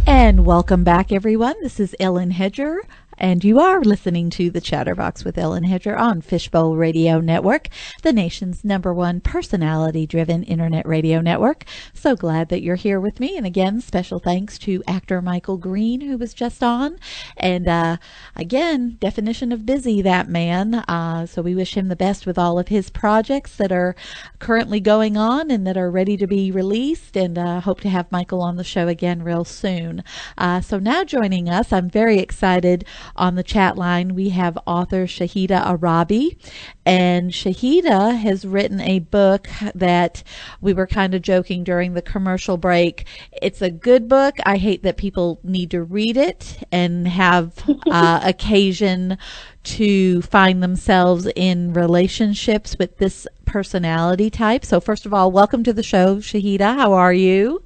And welcome back, everyone. This is Ellen Hedger, and you are listening to the ChatterBox with Ellen Hedger on Fishbowl Radio Network, the nation's #1 personality-driven internet radio network. So glad that you're here with me. And again, special thanks to actor Michael Green, who was just on. And again, definition of busy, that man. So we wish him the best with all of his projects that are currently going on and that are ready to be released. And hope to have Michael on the show again real soon. So now joining us, I'm very excited. On the chat line, we have author Shahida Arabi, and Shahida has written a book that we were kind of joking during the commercial break. It's a good book. I hate that people need to read it and have occasion to find themselves in relationships with this personality type. So first of all, welcome to the show, Shahida. How are you?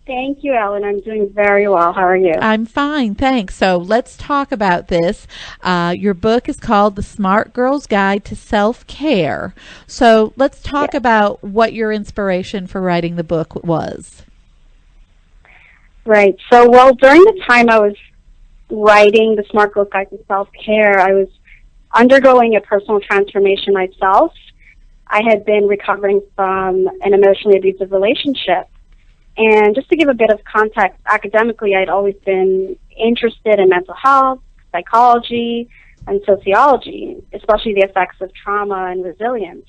Thank you, Ellen. I'm doing very well. How are you? I'm fine, thanks. So let's talk about this. Your book is called The Smart Girl's Guide to Self-Care. So let's talk about what your inspiration for writing the book was. Right. So, well, during the time I was writing The Smart Girl's Guide to Self-Care, I was undergoing a personal transformation myself. I had been recovering from an emotionally abusive relationship. And just to give a bit of context, academically, I'd always been interested in mental health, psychology, and sociology, especially the effects of trauma and resilience.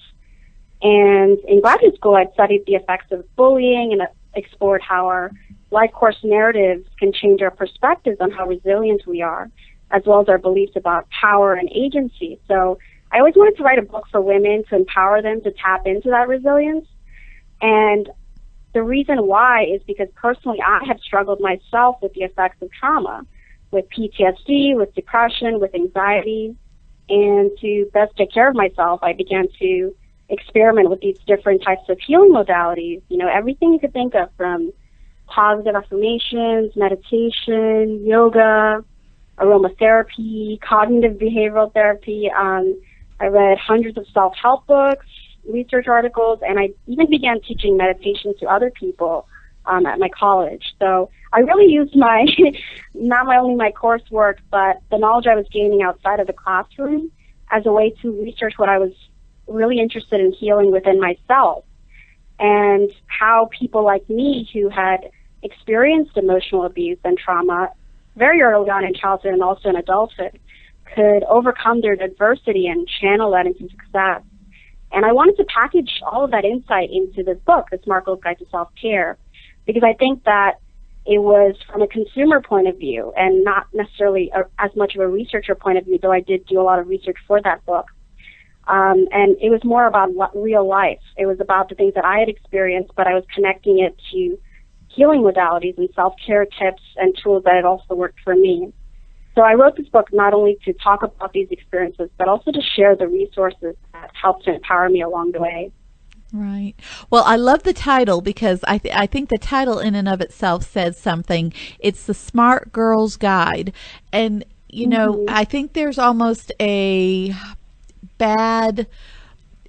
And in graduate school, I'd studied the effects of bullying and explored how our life course narratives can change our perspectives on how resilient we are, as well as our beliefs about power and agency. So I always wanted to write a book for women to empower them to tap into that resilience. And the reason why is because personally I have struggled myself with the effects of trauma, with PTSD, with depression, with anxiety. And to best take care of myself, I began to experiment with these different types of healing modalities. You know, everything you could think of, from positive affirmations, meditation, yoga, aromatherapy, cognitive behavioral therapy. I read hundreds of self-help books, research articles, and I even began teaching meditation to other people at my college. So I really used my, not only my coursework, but the knowledge I was gaining outside of the classroom as a way to research what I was really interested in healing within myself, and how people like me who had experienced emotional abuse and trauma very early on in childhood and also in adulthood could overcome their adversity and channel that into success. And I wanted to package all of that insight into this book, The Smart Girl's Guide to Self-Care, because I think that it was from a consumer point of view and not necessarily as much of a researcher point of view, though I did do a lot of research for that book. And it was more about real life. It was about the things that I had experienced, but I was connecting it to healing modalities and self-care tips and tools that had also worked for me. So I wrote this book not only to talk about these experiences, but also to share the resources that helped to empower me along the way. Right. Well, I love the title because I think the title in and of itself says something. It's The Smart Girl's Guide. And, you know, I think there's almost a bad,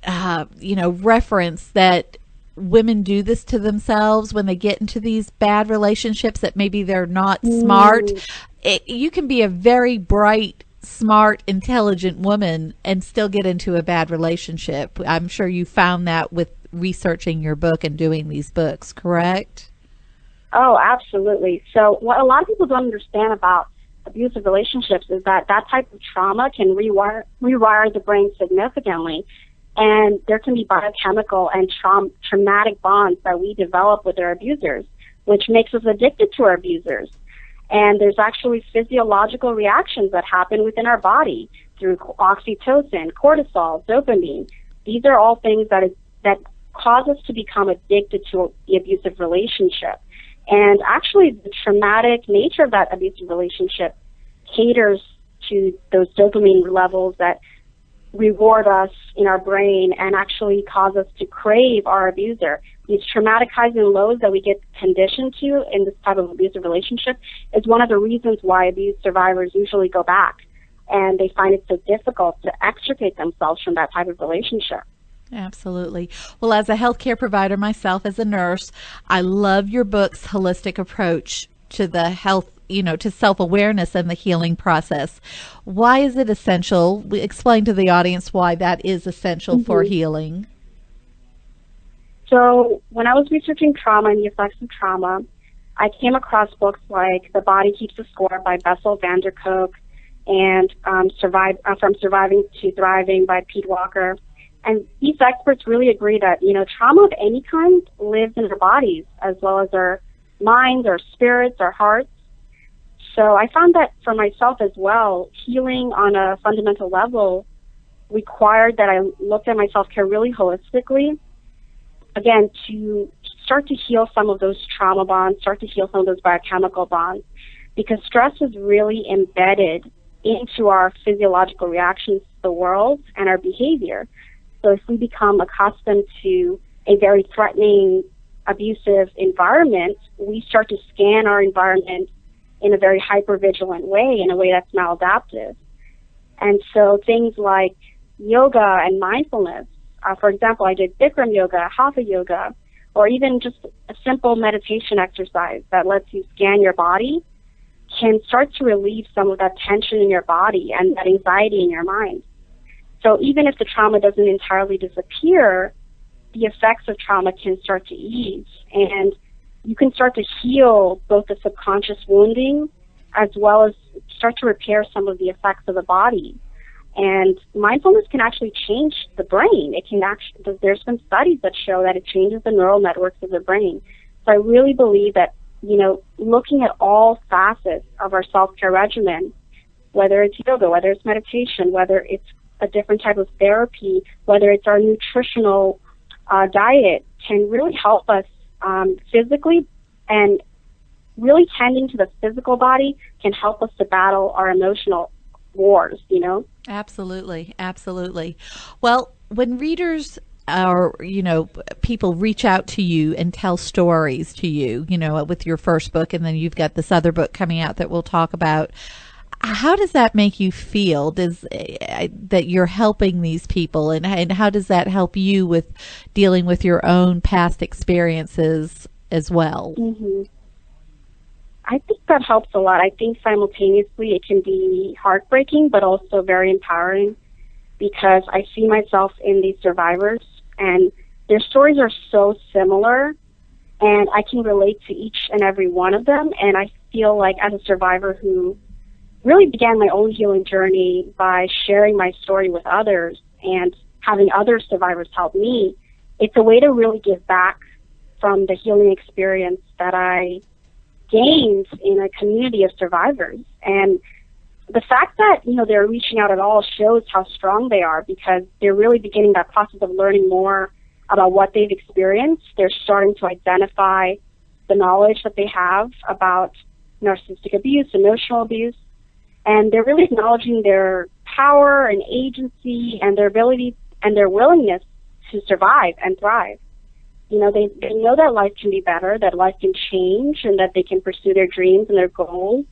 reference that women do this to themselves when they get into these bad relationships, that maybe they're not smart. You can be a very bright, smart, intelligent woman and still get into a bad relationship. I'm sure you found that with researching your book and doing these books, correct? Oh, absolutely. So what a lot of people don't understand about abusive relationships is that that type of trauma can rewire the brain significantly. And there can be biochemical and traumatic bonds that we develop with our abusers, which makes us addicted to our abusers. And there's actually physiological reactions that happen within our body through oxytocin, cortisol, dopamine. These are all things that cause us to become addicted to the abusive relationship. And actually, the traumatic nature of that abusive relationship caters to those dopamine levels that reward us in our brain and actually cause us to crave our abuser. These traumatic highs and lows that we get conditioned to in this type of abusive relationship is one of the reasons why abuse survivors usually go back, and they find it so difficult to extricate themselves from that type of relationship. Absolutely. Well, as a healthcare provider myself, as a nurse, I love your book's holistic approach to the health, to self-awareness and the healing process. Why is it essential? Explain to the audience why that is essential for healing. So when I was researching trauma and the effects of trauma, I came across books like The Body Keeps the Score by Bessel van der Kolk and From Surviving to Thriving by Pete Walker. And these experts really agree that, trauma of any kind lives in our bodies as well as our minds, our spirits, our hearts. So I found that for myself as well, healing on a fundamental level required that I looked at my self-care really holistically. Again, to start to heal some of those trauma bonds, start to heal some of those biochemical bonds, because stress is really embedded into our physiological reactions to the world and our behavior. So if we become accustomed to a very threatening, abusive environment, we start to scan our environment in a very hypervigilant way, in a way that's maladaptive. And so things like yoga and mindfulness, for example, I did Bikram yoga, Hatha yoga, or even just a simple meditation exercise that lets you scan your body, can start to relieve some of that tension in your body and that anxiety in your mind. So even if the trauma doesn't entirely disappear, the effects of trauma can start to ease, and you can start to heal both the subconscious wounding as well as start to repair some of the effects of the body. And mindfulness can actually change the brain. It can actually, there's been studies that show that it changes the neural networks of the brain. So I really believe that, looking at all facets of our self-care regimen, whether it's yoga, whether it's meditation, whether it's a different type of therapy, whether it's our nutritional diet, can really help us physically, and really tending to the physical body can help us to battle our emotional wars, Absolutely. Absolutely. Well, when readers or, people reach out to you and tell stories to you, with your first book, and then you've got this other book coming out that we'll talk about, how does that make you feel? That you're helping these people, and how does that help you with dealing with your own past experiences as well? I think that helps a lot. I think simultaneously it can be heartbreaking, but also very empowering, because I see myself in these survivors, and their stories are so similar, and I can relate to each and every one of them. And I feel like, as a survivor who really began my own healing journey by sharing my story with others and having other survivors help me, it's a way to really give back from the healing experience that I gained in a community of survivors. And the fact that, they're reaching out at all shows how strong they are, because they're really beginning that process of learning more about what they've experienced. They're starting to identify the knowledge that they have about narcissistic abuse, emotional abuse, and they're really acknowledging their power and agency and their ability and their willingness to survive and thrive. They know that life can be better, that life can change, and that they can pursue their dreams and their goals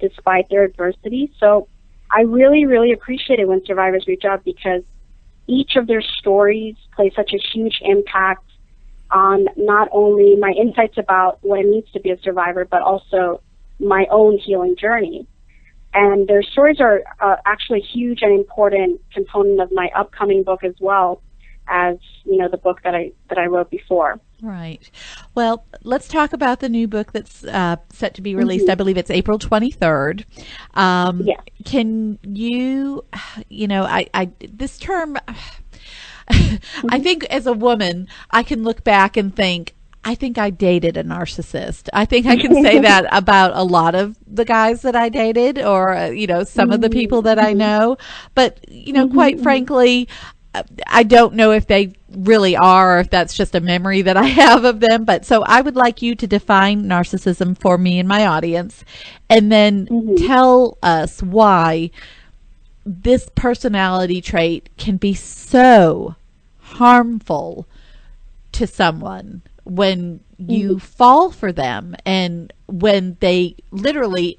despite their adversity. So I really, really appreciate it when survivors reach out, because each of their stories play such a huge impact on not only my insights about what it means to be a survivor, but also my own healing journey. And their stories are actually a huge and important component of my upcoming book, as well as, the book that I wrote before. Right. Well, let's talk about the new book that's set to be released. I believe it's April 23rd. Yes. Can you, this term, I think as a woman, I can look back and think, I think I dated a narcissist. I think I can say that about a lot of the guys that I dated, or, some of the people that I know. But, quite frankly, I don't know if they really are, or if that's just a memory that I have of them. But so I would like you to define narcissism for me and my audience, and then tell us why this personality trait can be so harmful to someone when you fall for them, and when they literally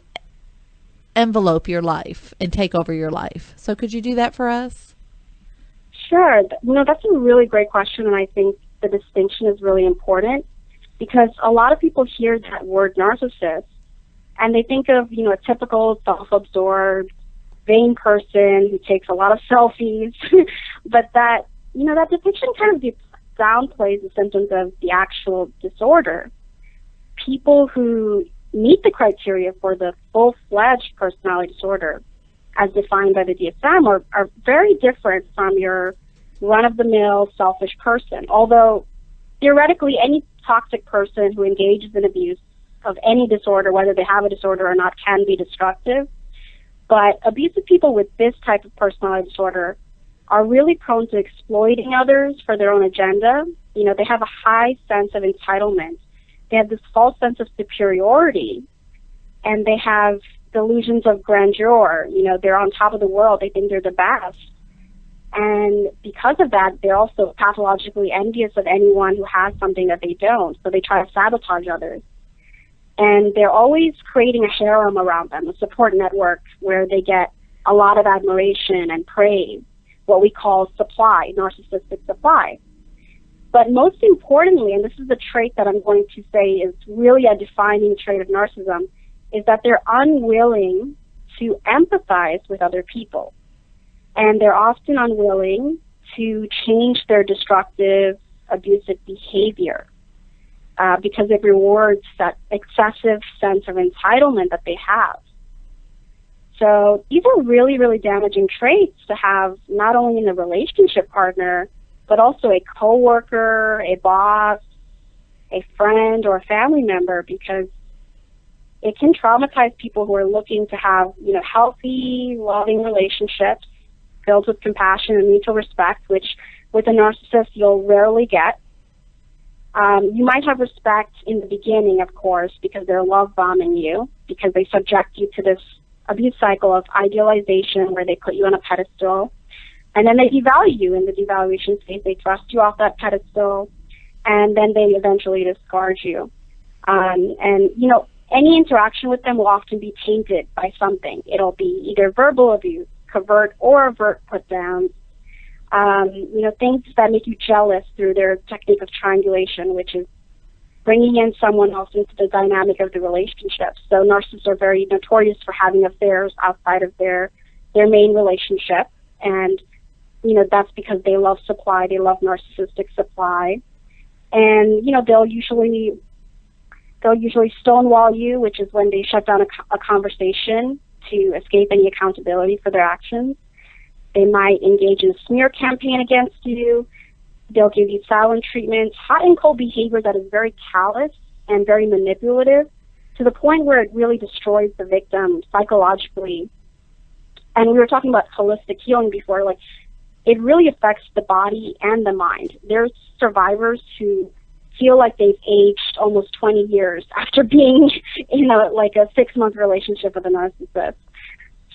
envelope your life and take over your life. So could you do that for us? Sure. That's a really great question, and I think the distinction is really important because a lot of people hear that word narcissist and they think of, a typical self-absorbed, vain person who takes a lot of selfies, but that depiction kind of downplays the symptoms of the actual disorder. People who meet the criteria for the full-fledged personality disorder, as defined by the DSM, are very different from your run-of-the-mill selfish person. Although, theoretically, any toxic person who engages in abuse of any disorder, whether they have a disorder or not, can be destructive. But abusive people with this type of personality disorder are really prone to exploiting others for their own agenda. They have a high sense of entitlement. They have this false sense of superiority, and they have delusions of grandeur. They're on top of the world. They think they're the best. And because of that, they're also pathologically envious of anyone who has something that they don't. So they try to sabotage others. And they're always creating a harem around them, a support network where they get a lot of admiration and praise, what we call supply, narcissistic supply. But most importantly, and this is the trait that I'm going to say is really a defining trait of narcissism, is that they're unwilling to empathize with other people. And they're often unwilling to change their destructive, abusive behavior because it rewards that excessive sense of entitlement that they have. So these are really, really damaging traits to have not only in a relationship partner, but also a coworker, a boss, a friend, or a family member, because it can traumatize people who are looking to have, healthy, loving relationships filled with compassion and mutual respect, which with a narcissist you'll rarely get. You might have respect in the beginning, of course, because they're love bombing you, because they subject you to this abuse cycle of idealization where they put you on a pedestal, and then they devalue you in the devaluation phase. They thrust you off that pedestal, and then they eventually discard you. Any interaction with them will often be tainted by something. It'll be either verbal abuse, covert or overt put-downs, things that make you jealous through their technique of triangulation, which is bringing in someone else into the dynamic of the relationship. So narcissists are very notorious for having affairs outside of their main relationship, and that's because they love supply. They love narcissistic supply, and they'll usually stonewall you, which is when they shut down a conversation to escape any accountability for their actions. They might engage in a smear campaign against you. They'll give you silent treatments, hot and cold behavior that is very callous and very manipulative, to the point where it really destroys the victim psychologically. And we were talking about holistic healing before. It really affects the body and the mind. There's survivors who feel like they've aged almost 20 years after being in a 6-month relationship with a narcissist.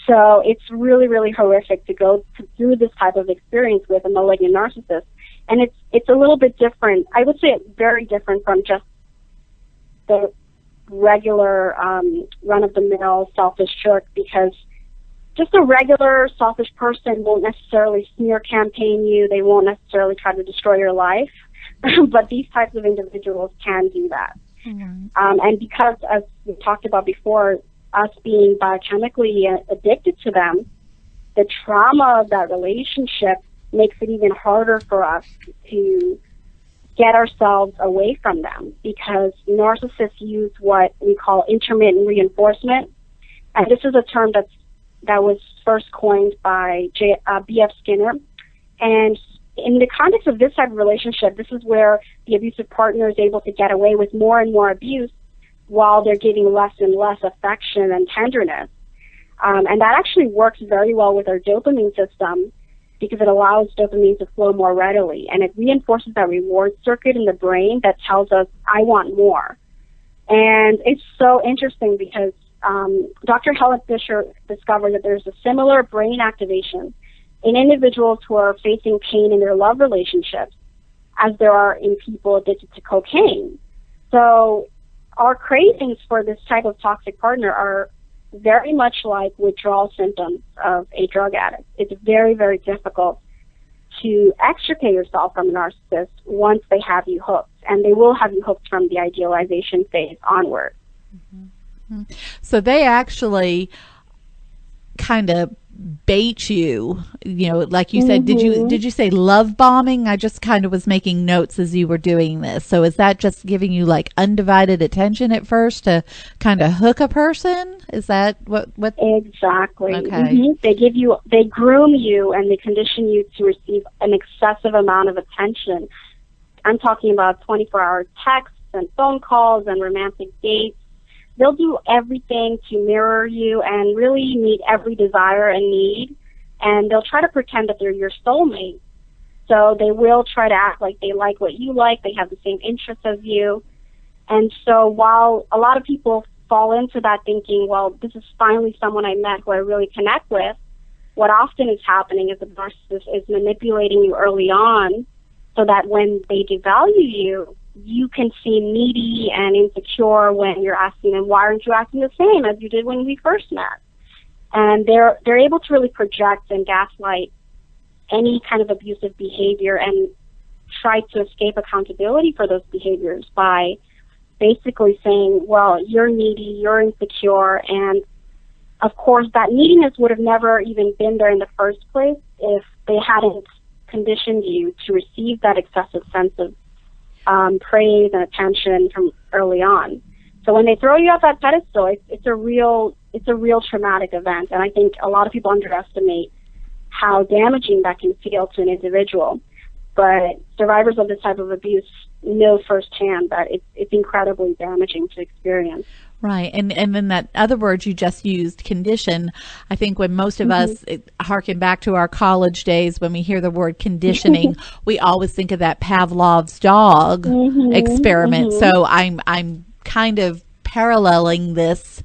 So it's really, really horrific to go through this type of experience with a malignant narcissist. And it's a little bit different. I would say it's very different from just the regular run-of-the-mill selfish jerk, because just a regular selfish person won't necessarily smear campaign you. They won't necessarily try to destroy your life. But these types of individuals can do that. Mm-hmm. And because, as we talked about before, us being biochemically addicted to them, the trauma of that relationship makes it even harder for us to get ourselves away from them, because narcissists use what we call intermittent reinforcement. And this is a term that was first coined by B.F. Skinner. And in the context of this type of relationship, this is where the abusive partner is able to get away with more and more abuse while they're giving less and less affection and tenderness. And that actually works very well with our dopamine system, because it allows dopamine to flow more readily. And it reinforces that reward circuit in the brain that tells us, I want more. And it's so interesting because Dr. Helen Fisher discovered that there's a similar brain activation in individuals who are facing pain in their love relationships as there are in people addicted to cocaine. So our cravings for this type of toxic partner are very much like withdrawal symptoms of a drug addict. It's very, very difficult to extricate yourself from a narcissist once they have you hooked. And they will have you hooked from the idealization phase onward. Mm-hmm. So they actually kind of bait you, like you said. Did you say love bombing? I just kind of was making notes as you were doing this. So is that just giving you like undivided attention at first to kind of hook a person? Is that what Exactly. Okay. They groom you, and they condition you to receive an excessive amount of attention. I'm talking about 24-hour texts and phone calls and romantic dates. They'll do everything to mirror you and really meet every desire and need, and they'll try to pretend that they're your soulmate. So they will try to act like they like what you like, they have the same interests as you. And so while a lot of people fall into that thinking, well, this is finally someone I met who I really connect with, what often is happening is the narcissist is manipulating you early on so that when they devalue you, you can seem needy and insecure when you're asking them, why aren't you acting the same as you did when we first met? And they're able to really project and gaslight any kind of abusive behavior and try to escape accountability for those behaviors by basically saying, well, you're needy, you're insecure, and of course that neediness would have never even been there in the first place if they hadn't conditioned you to receive that excessive sense of praise and attention from early on. So when they throw you off that pedestal, it's a real traumatic event, and I think a lot of people underestimate how damaging that can feel to an individual. But survivors of this type of abuse know firsthand that it's incredibly damaging to experience. Right. And then that other word you just used, condition, I think when most of us harken back to our college days, when we hear the word conditioning, we always think of that Pavlov's dog experiment. So I'm kind of paralleling this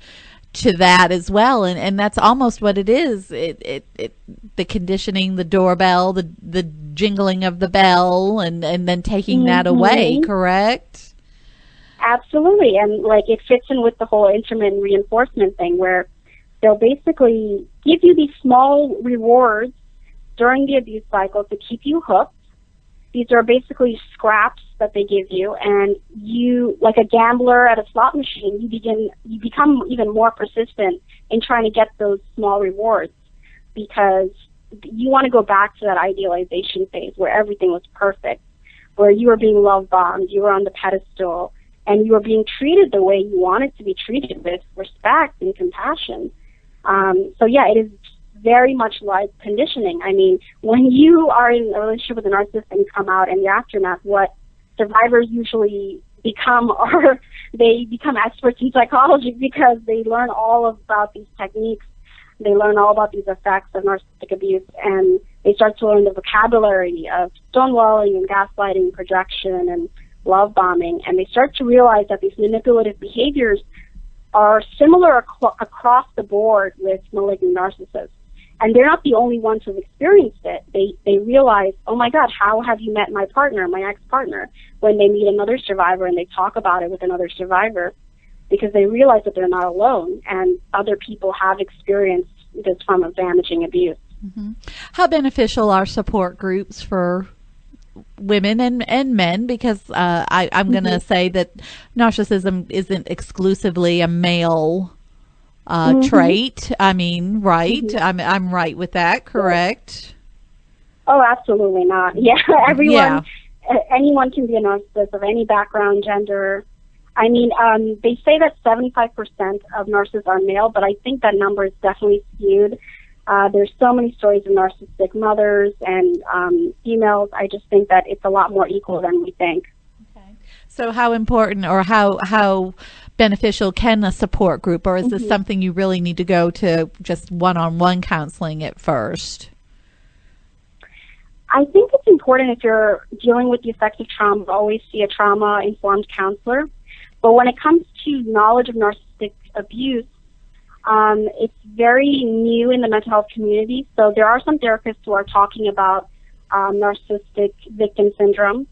to that as well, and that's almost what it is. The conditioning, the doorbell, the jingling of the bell, and then taking that away, correct? Absolutely, and like it fits in with the whole intermittent reinforcement thing, where they'll basically give you these small rewards during the abuse cycle to keep you hooked. These are basically scraps that they give you, and you, like a gambler at a slot machine, you become even more persistent in trying to get those small rewards because you want to go back to that idealization phase where everything was perfect, where you were being love bombed, you were on the pedestal, and you were being treated the way you wanted to be treated, with respect and compassion. So yeah, it is very much like conditioning. I mean, when you are in a relationship with a narcissist and you come out in the aftermath, what survivors usually become are they become experts in psychology because they learn all about these techniques. They learn all about these effects of narcissistic abuse, and they start to learn the vocabulary of stonewalling and gaslighting, projection, and love bombing, and they start to realize that these manipulative behaviors are similar across the board with malignant narcissists. And they're not the only ones who've experienced it. They realize, oh my God, how have you met my partner, my ex-partner, when they meet another survivor and they talk about it with another survivor, because they realize that they're not alone and other people have experienced this form of damaging abuse. How beneficial are support groups for women and men? Because I'm going to say that narcissism isn't exclusively a male trait. I mean, right? I'm right with that, correct? Oh, absolutely not. Yeah, anyone can be a narcissist of any background, gender. I mean, they say that 75% of narcissists are male, but I think that number is definitely skewed. There's so many stories of narcissistic mothers and females. I just think that it's a lot more equal than we think. Okay. So how important or how beneficial can a support group, or is this something you really need to go to just one-on-one counseling at first? I think it's important, if you're dealing with the effects of trauma, to always see a trauma-informed counselor. But when it comes to knowledge of narcissistic abuse, it's very new in the mental health community. So there are some therapists who are talking about narcissistic victim syndrome.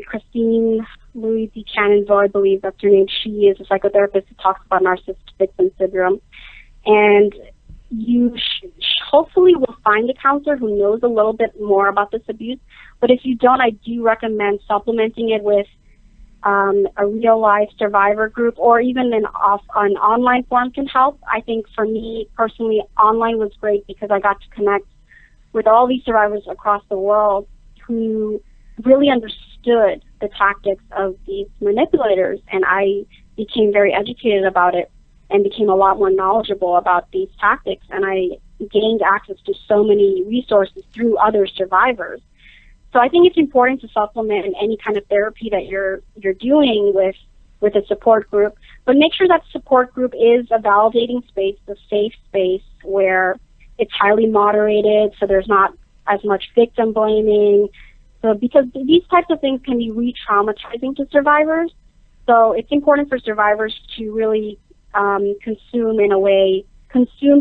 Christine Louise Buchanan, I believe that's her name. She is a psychotherapist who talks about narcissistic victim syndrome. And you hopefully will find a counselor who knows a little bit more about this abuse. But if you don't, I do recommend supplementing it with a real-life survivor group, or even an online forum can help. I think for me personally, online was great because I got to connect with all these survivors across the world who really understood the tactics of these manipulators, and I became very educated about it and became a lot more knowledgeable about these tactics, and I gained access to so many resources through other survivors. So I think it's important to supplement any kind of therapy that you're doing with a support group, but make sure that support group is a validating space, a safe space where it's highly moderated, so there's not as much victim blaming. So because these types of things can be re-traumatizing to survivors, so it's important for survivors to really consume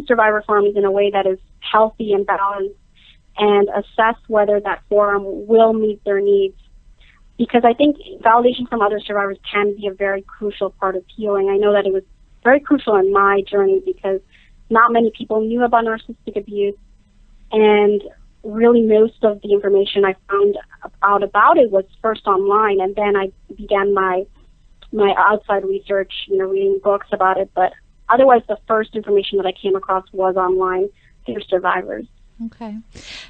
survivor forums in a way that is healthy and balanced, and assess whether that forum will meet their needs. Because I think validation from other survivors can be a very crucial part of healing. I know that it was very crucial in my journey because not many people knew about narcissistic abuse, and really most of the information I found out about it was first online, and then I began my outside research, reading books about it. But otherwise, the first information that I came across was online through survivors. Okay.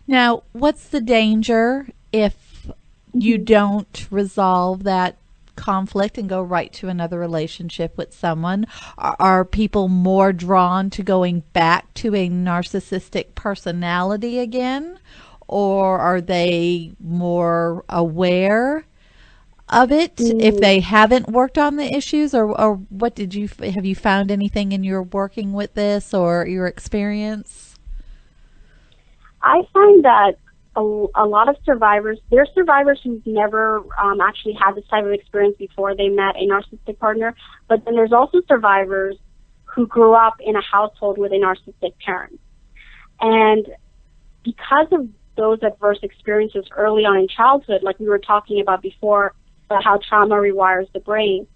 Now, what's the danger if you don't resolve that conflict and go right to another relationship with someone? Are people more drawn to going back to a narcissistic personality again? Or are they more aware of it if they haven't worked on the issues? Or what have you found anything in your working with this or your experience? I find that a lot of survivors, there are survivors who've never actually had this type of experience before they met a narcissistic partner, but then there's also survivors who grew up in a household with a narcissistic parent. And because of those adverse experiences early on in childhood, like we were talking about before, about how trauma rewires the brain,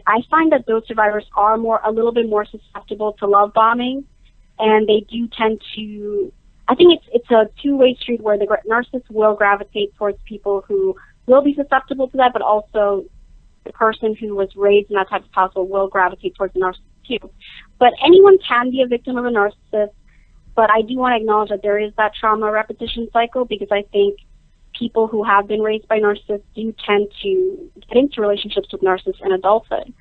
I find that those survivors are a little bit more susceptible to love bombing, and they do tend to, I think it's a two-way street where the narcissist will gravitate towards people who will be susceptible to that, but also the person who was raised in that type of household will gravitate towards the narcissist too. But anyone can be a victim of a narcissist, but I do want to acknowledge that there is that trauma repetition cycle, because I think people who have been raised by narcissists do tend to get into relationships with narcissists in adulthood.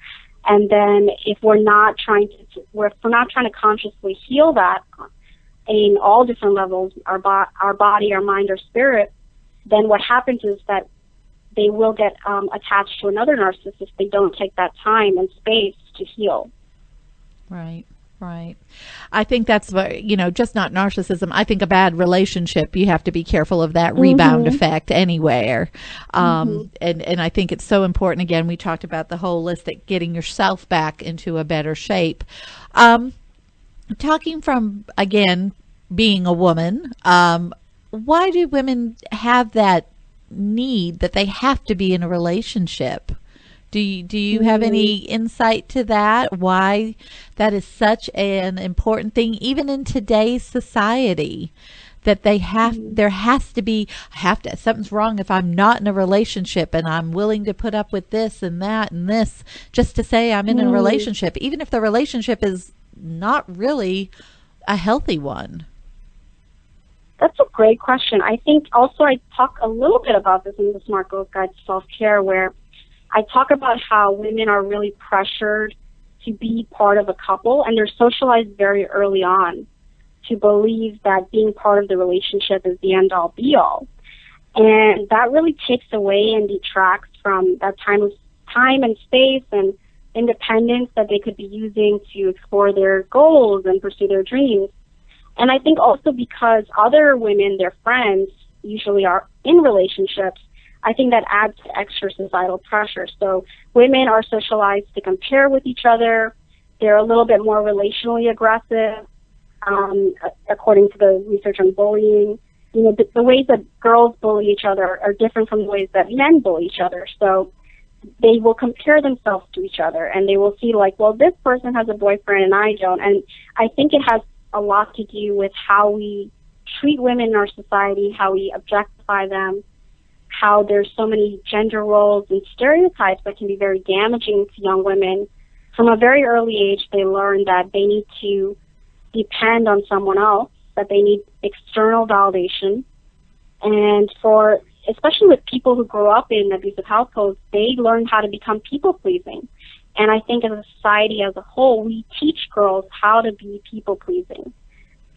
And then if we're not trying to consciously heal that in all different levels, our body, our mind, our spirit, then what happens is that they will get attached to another narcissist if they don't take that time and space to heal. Right. I think that's just not narcissism. I think a bad relationship, you have to be careful of that rebound effect anywhere. And I think it's so important. Again, we talked about the holistic, getting yourself back into a better shape. Talking from, again, being a woman, why do women have that need that they have to be in a relationship? Do you have any insight to that? Why that is such an important thing, even in today's society, that there has to be, something's wrong if I'm not in a relationship and I'm willing to put up with this and that and this just to say I'm in a relationship, even if the relationship is not really a healthy one. That's a great question. I think also I talk a little bit about this in the Smart Girls Guide to Self-Care, where I talk about how women are really pressured to be part of a couple, and they're socialized very early on to believe that being part of the relationship is the end-all, be-all. And that really takes away and detracts from that time and space and independence that they could be using to explore their goals and pursue their dreams. And I think also because other women, their friends, usually are in relationships, I think that adds to extra societal pressure. So women are socialized to compare with each other. They're a little bit more relationally aggressive, according to the research on bullying. The ways that girls bully each other are different from the ways that men bully each other. So they will compare themselves to each other, and they will see like, well, this person has a boyfriend and I don't. And I think it has a lot to do with how we treat women in our society, how we objectify them, how there's so many gender roles and stereotypes that can be very damaging to young women. From a very early age, they learn that they need to depend on someone else, that they need external validation. And especially with people who grow up in abusive households, they learn how to become people-pleasing. And I think as a society as a whole, we teach girls how to be people-pleasing.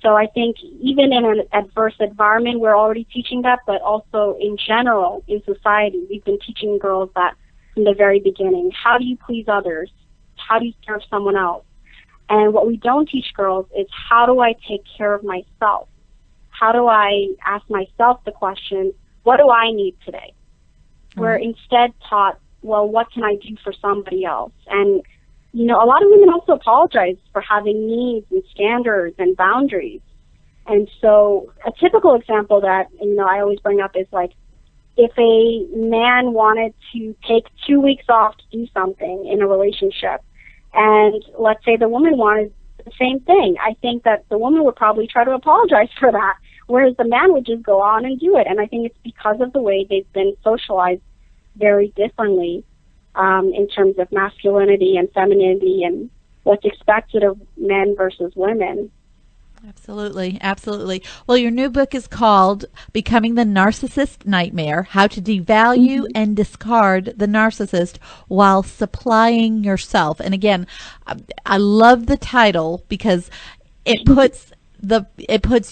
So I think even in an adverse environment, we're already teaching that, but also in general, in society, we've been teaching girls that from the very beginning. How do you please others? How do you serve someone else? And what we don't teach girls is, how do I take care of myself? How do I ask myself the question, what do I need today? We're instead taught, well, what can I do for somebody else? And, you know, a lot of women also apologize for having needs and standards and boundaries. And so a typical example that, you know, I always bring up is like, if a man wanted to take 2 weeks off to do something in a relationship, and let's say the woman wanted the same thing, I think that the woman would probably try to apologize for that, whereas the man would just go on and do it. And I think it's because of the way they've been socialized very differently in terms of masculinity and femininity and what's expected of men versus women. Absolutely, absolutely. Well, your new book is called Becoming the Narcissist Nightmare, How to Devalue and Discard the Narcissist While Supplying Yourself. And again, I love the title because it puts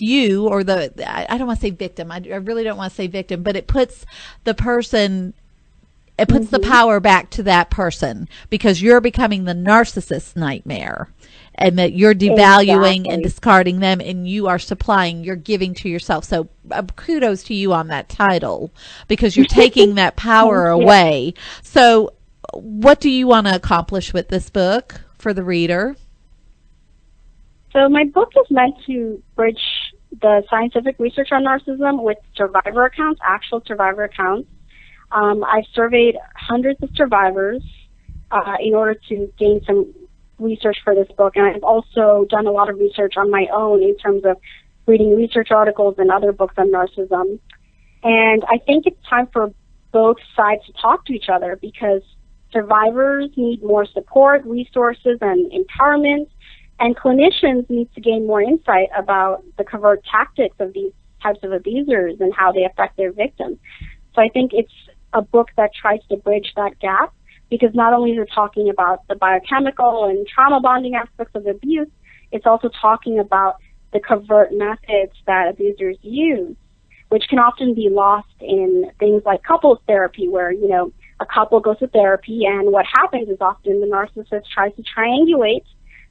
you, or I don't want to say victim. I really don't want to say victim, but it puts the person, it puts the power back to that person, because you're becoming the narcissist nightmare, and that you're devaluing and discarding them, and you are supplying, you're giving to yourself. So kudos to you on that title, because you're taking that power away. So what do you want to accomplish with this book for the reader? So my book is meant to bridge the scientific research on narcissism with survivor accounts, actual survivor accounts. I've surveyed hundreds of survivors in order to gain some research for this book, and I've also done a lot of research on my own in terms of reading research articles and other books on narcissism. And I think it's time for both sides to talk to each other, because survivors need more support, resources, and empowerment, and clinicians need to gain more insight about the covert tactics of these types of abusers and how they affect their victims. So I think it's a book that tries to bridge that gap, because not only is it talking about the biochemical and trauma bonding aspects of abuse, it's also talking about the covert methods that abusers use, which can often be lost in things like couples therapy, where, you know, a couple goes to therapy, and what happens is often the narcissist tries to triangulate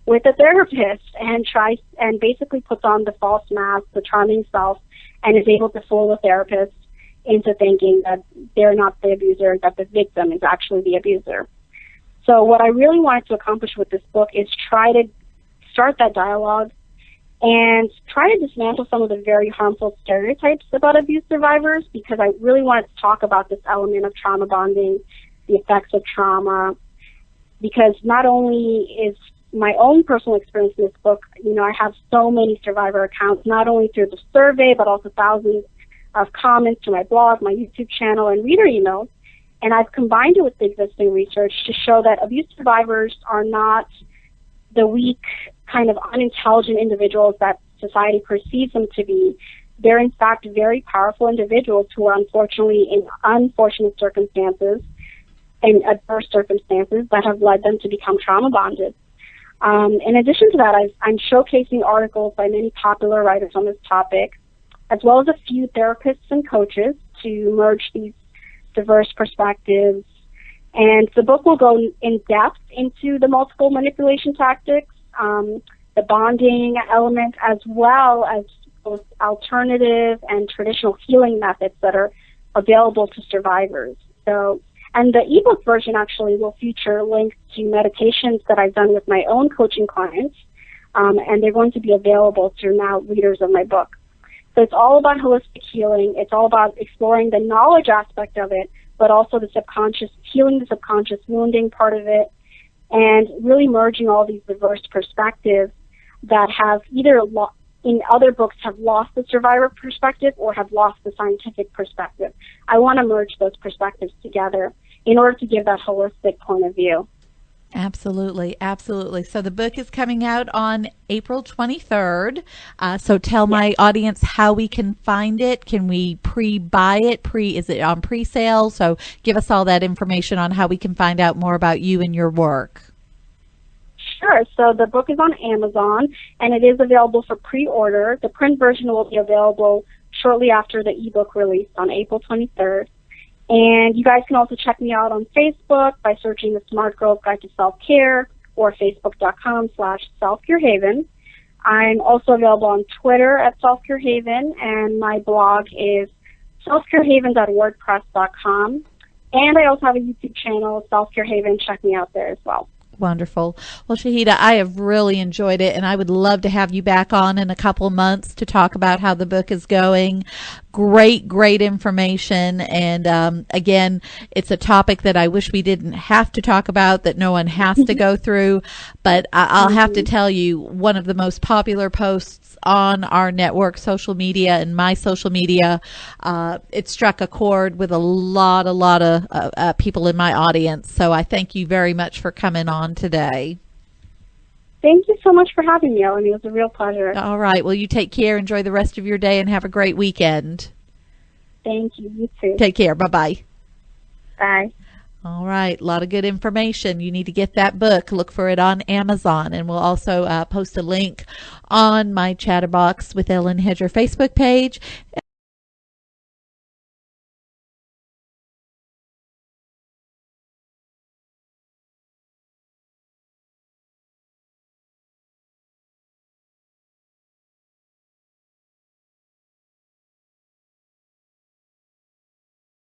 with a therapist and basically puts on the false mask, the charming self, and is able to fool the therapist into thinking that they're not the abuser, that the victim is actually the abuser. So what I really wanted to accomplish with this book is try to start that dialogue and try to dismantle some of the very harmful stereotypes about abuse survivors, because I really wanted to talk about this element of trauma bonding, the effects of trauma, because not only is my own personal experience in this book, you know, I have so many survivor accounts, not only through the survey, but also thousands of comments to my blog, my YouTube channel, and reader emails. And I've combined it with the existing research to show that abuse survivors are not the weak, kind of unintelligent individuals that society perceives them to be. They're in fact very powerful individuals who are unfortunately in unfortunate circumstances and adverse circumstances that have led them to become trauma bonded. In addition to that, I'm showcasing articles by many popular writers on this topic, as well as a few therapists and coaches to merge these diverse perspectives. And the book will go in depth into the multiple manipulation tactics, the bonding element, as well as both alternative and traditional healing methods that are available to survivors. So, and the ebook version actually will feature links to meditations that I've done with my own coaching clients, and they're going to be available to now readers of my book. So it's all about holistic healing. It's all about exploring the knowledge aspect of it, but also the subconscious, healing the subconscious wounding part of it, and really merging all these diverse perspectives that have either in other books have lost the survivor perspective or have lost the scientific perspective. I want to merge those perspectives together in order to give that holistic point of view. Absolutely, absolutely. So the book is coming out on April 23rd. So tell my audience how we can find it. Can we pre-buy it? Is it on pre-sale? So give us all that information on how we can find out more about you and your work. Sure. So the book is on Amazon, and it is available for pre-order. The print version will be available shortly after the ebook release on April 23rd. And you guys can also check me out on Facebook by searching The Smart Girl's Guide to Self-Care or facebook.com/selfcarehaven. I'm also available on Twitter at selfcarehaven, and my blog is selfcarehaven.wordpress.com. And I also have a YouTube channel, Selfcarehaven. Check me out there as well. Wonderful. Well, Shahida, I have really enjoyed it, and I would love to have you back on in a couple months to talk about how the book is going. Great information. And again, it's a topic that I wish we didn't have to talk about, that no one has to go through. But I'll have to tell you, one of the most popular posts on our network social media and my social media, it struck a chord with a lot of people in my audience. So I thank you very much for coming on today. Thank you so much for having me, Ellen. It was a real pleasure. All right. Well, you take care. Enjoy the rest of your day and have a great weekend. Thank you. You too. Take care. Bye-bye. Bye. All right. A lot of good information. You need to get that book. Look for it on Amazon. And we'll also post a link on my ChatterBox with Ellen Hedger Facebook page.